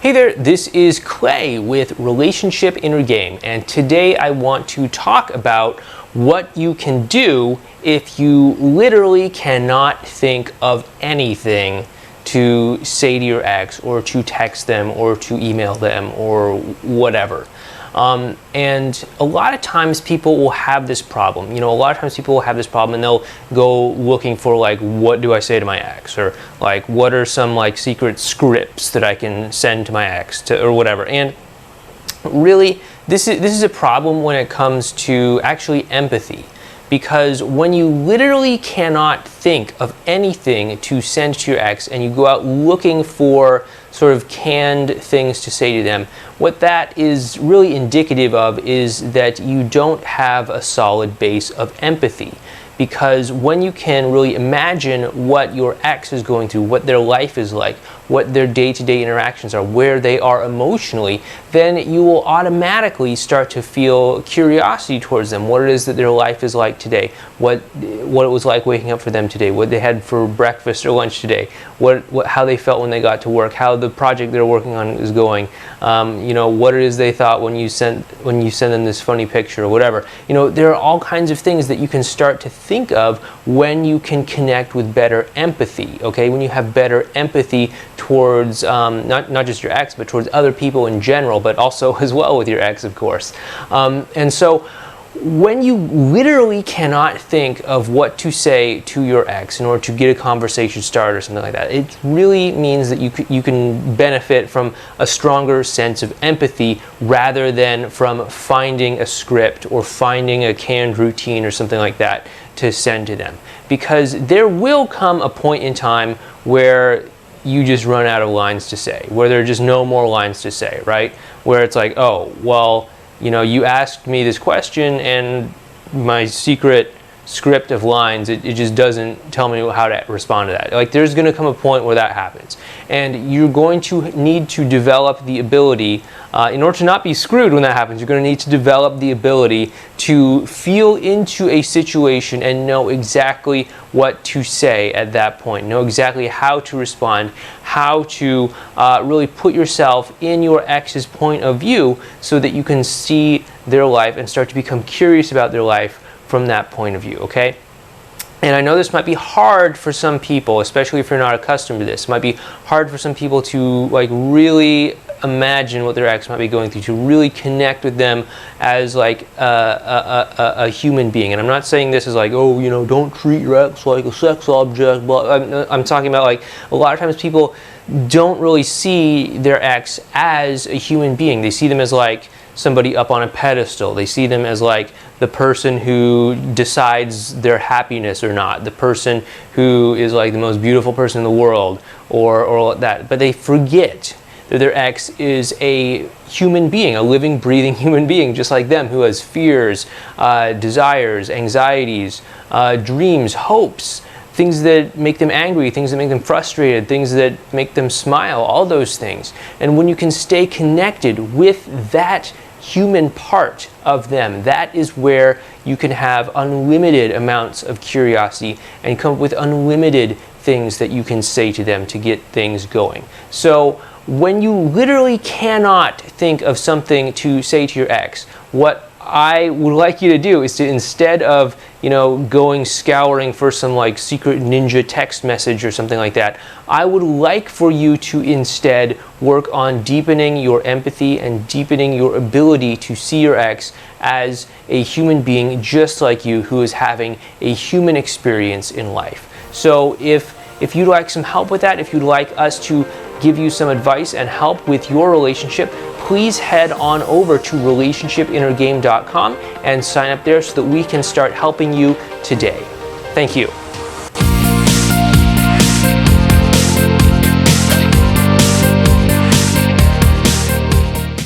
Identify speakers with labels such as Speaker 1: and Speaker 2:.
Speaker 1: Hey there, this is Clay with Relationship Inner Game, and today I want to talk about what you can do if you literally cannot think of anything to say to your ex, or to text them, or to email them, or whatever. And a lot of times people will have this problem. A lot of times people will have this problem and they'll go looking for, like, what do I say to my ex? Or, like, what are some, like, secret scripts that I can send to my ex, or whatever. And really, this is a problem when it comes to actually empathy. Because when you literally cannot think of anything to send to your ex and you go out looking for sort of canned things to say to them, what that is really indicative of is that you don't have a solid base of empathy. Because when you can really imagine what your ex is going through, what their life is like, what their day-to-day interactions are, where they are emotionally, then you will automatically start to feel curiosity towards them, what it is that their life is like today, what it was like waking up for them today, what they had for breakfast or lunch today, how they felt when they got to work, how the project they're working on is going, what it is they thought when you send them this funny picture or whatever. There are all kinds of things that you can start to think of when you can connect with better empathy, okay? When you have better empathy towards not just your ex, but towards other people in general, but also as well with your ex, of course. And so when you literally cannot think of what to say to your ex in order to get a conversation started or something like that, it really means that you can benefit from a stronger sense of empathy rather than from finding a script or finding a canned routine or something like that to send to them. Because there will come a point in time where you just run out of lines to say, where there are just no more lines to say, right? Where it's like, oh, well, you asked me this question and my secret script of lines, it just doesn't tell me how to respond to that. Like, there's going to come a point where that happens. And you're going to need to develop the ability, in order to not be screwed when that happens, you're going to need to develop the ability to feel into a situation and know exactly what to say at that point, know exactly how to respond, how to really put yourself in your ex's point of view so that you can see their life and start to become curious about their life from that point of view, okay? And I know this might be hard for some people, especially if you're not accustomed to this. It might be hard for some people to, like, really imagine what their ex might be going through, to really connect with them as, like, a human being. And I'm not saying this is like, oh, don't treat your ex like a sex object. But I'm talking about, like, a lot of times people don't really see their ex as a human being. They see them as, like, somebody up on a pedestal. They see them as, like, the person who decides their happiness or not, the person who is, like, the most beautiful person in the world, or that. But they forget that their ex is a human being, a living, breathing human being, just like them, who has fears, desires, anxieties, dreams, hopes, things that make them angry, things that make them frustrated, things that make them smile, all those things. And when you can stay connected with that human part of them, that is where you can have unlimited amounts of curiosity and come up with unlimited things that you can say to them to get things going. So when you literally cannot think of something to say to your ex, what I would like you to do is to, instead of going scouring for some, like, secret ninja text message or something like that, I would like for you to instead work on deepening your empathy and deepening your ability to see your ex as a human being just like you, who is having a human experience in life. So if you'd like some help with that, if you'd like us to give you some advice and help with your relationship, please head on over to relationshipinnergame.com and sign up there so that we can start helping you today. Thank you.